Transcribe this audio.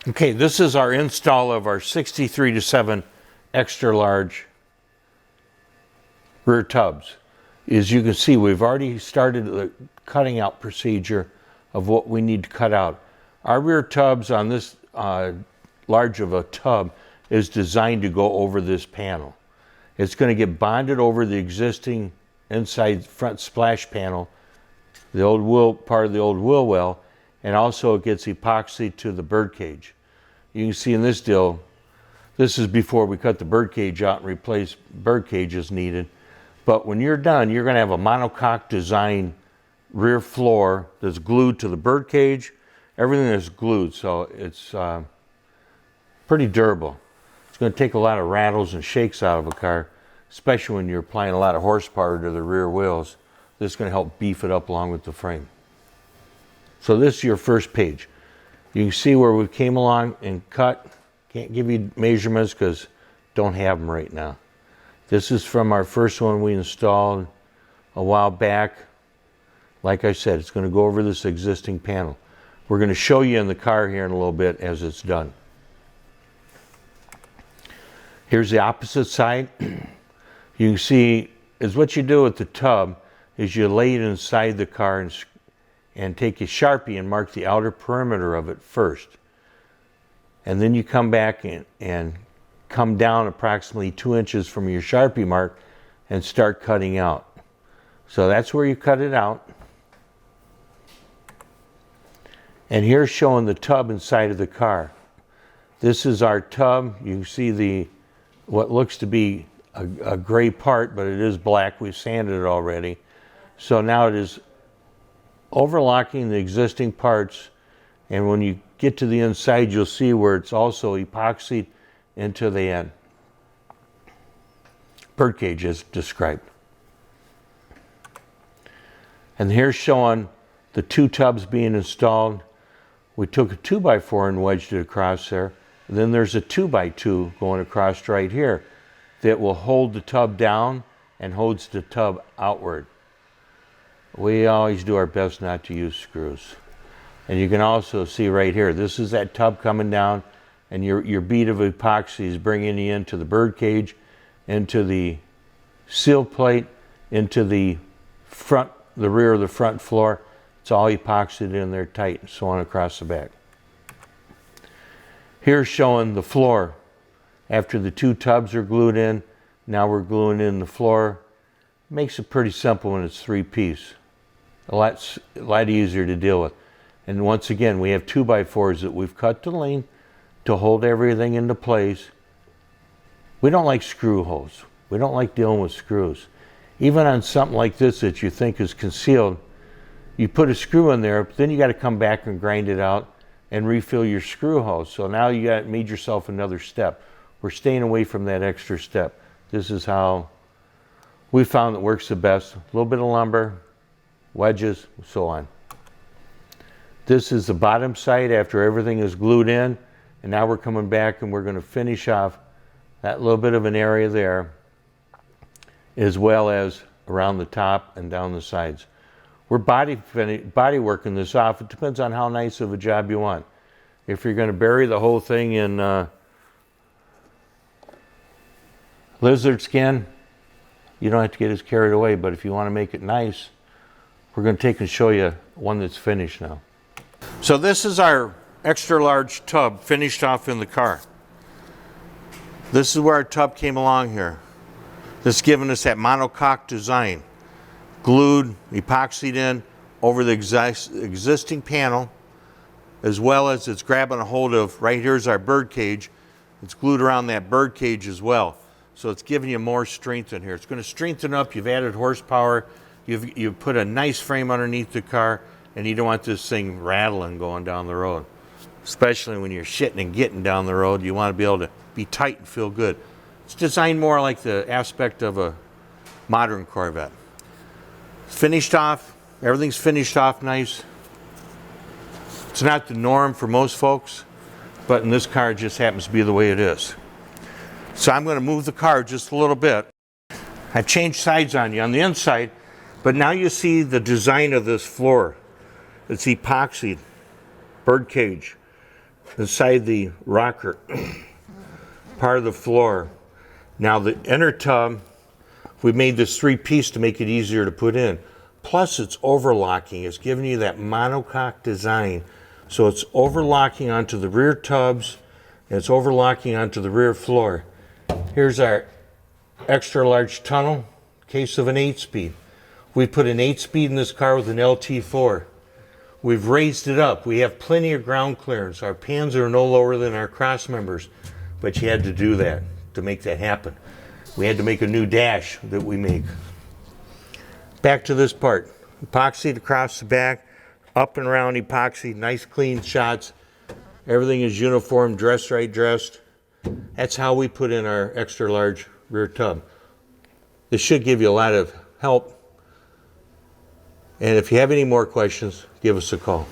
Okay, this is our install of our 63-7 extra large rear tubs. As you can see, we've already started the cutting out procedure of what we need to cut out. Our rear tubs on this large of a tub is designed to go over this panel. It's going to get bonded over the existing inside front splash panel, the old wheel, part of the old wheel well, and also it gets epoxy to the bird cage. You can see in this deal, this is before we cut the bird cage out and replace bird cages needed. But when you're done, you're going to have a monocoque design rear floor that's glued to the bird cage. Everything is glued, so it's pretty durable. It's going to take a lot of rattles and shakes out of a car, especially when you're applying a lot of horsepower to the rear wheels. This is going to help beef it up along with the frame. So this is your first page. You can see where we came along and cut. Can't give you measurements because don't have them right now. This is from our first one we installed a while back. Like I said, it's going to go over this existing panel. We're going to show you in the car here in a little bit as it's done. Here's the opposite side. You can see is what you do with the tub is you lay it inside the car and take a Sharpie and mark the outer perimeter of it first. And then you come back and come down approximately 2 inches from your Sharpie mark and start cutting out. So that's where you cut it out. And here's showing the tub inside of the car. This is our tub. You can see what looks to be a gray part, but it is black. We've sanded it already. So now it is overlocking the existing parts, and when you get to the inside, you'll see where it's also epoxied into the bird cage as described. And here's showing the two tubs being installed. We took a 2x4 and wedged it across there. And then there's a 2x2 going across right here that will hold the tub down and holds the tub outward. We always do our best not to use screws. And you can also see right here, this is that tub coming down, and your bead of epoxy is bringing you into the bird cage, into the seal plate, into the rear of the front floor. It's all epoxied in there tight and so on across the back. Here's showing the floor. After the two tubs are glued in, now we're gluing in the floor. Makes it pretty simple when it's three-piece. A lot easier to deal with. And once again, we have 2x4s that we've cut to length to hold everything into place. We don't like screw holes. We don't like dealing with screws. Even on something like this that you think is concealed, you put a screw in there, but then you got to come back and grind it out and refill your screw holes. So now you got made yourself another step. We're staying away from that extra step. This is how we found it works the best. A little bit of lumber, wedges, so on. This is the bottom side after everything is glued in, and now we're coming back and we're going to finish off that little bit of an area there, as well as around the top and down the sides. We're body working this off. It depends on how nice of a job you want. If you're going to bury the whole thing in lizard skin, you don't have to get as carried away, but if you want to make it nice, we're going to take and show you one that's finished now. So this is our extra large tub finished off in the car. This is where our tub came along here. This is giving us that monocoque design. Glued, epoxied in over the existing panel, as well as it's grabbing a hold of, right here's our bird cage. It's glued around that bird cage as well. So it's giving you more strength in here. It's going to strengthen up. You've added horsepower. You've put a nice frame underneath the car, and you don't want this thing rattling going down the road. Especially when you're shitting and getting down the road, you want to be able to be tight and feel good. It's designed more like the aspect of a modern Corvette. Finished off, everything's finished off nice. It's not the norm for most folks, but in this car it just happens to be the way it is. So I'm going to move the car just a little bit. I've changed sides on you on the inside, but now you see the design of this floor. It's epoxied, bird cage. inside the rocker part of the floor. Now the inner tub, we made this 3-piece to make it easier to put in. Plus it's overlocking. It's giving you that monocoque design. So it's overlocking onto the rear tubs and it's overlocking onto the rear floor. Here's our extra large tunnel, case of an 8-speed. We put an 8-speed in this car with an LT4. We've raised it up. We have plenty of ground clearance. Our pans are no lower than our cross members, but you had to do that to make that happen. We had to make a new dash that we make. Back to this part. Epoxied across the back, up and around epoxy, nice clean shots. Everything is uniform, dressed right, dressed. That's how we put in our extra large rear tub. This should give you a lot of help. And if you have any more questions, give us a call.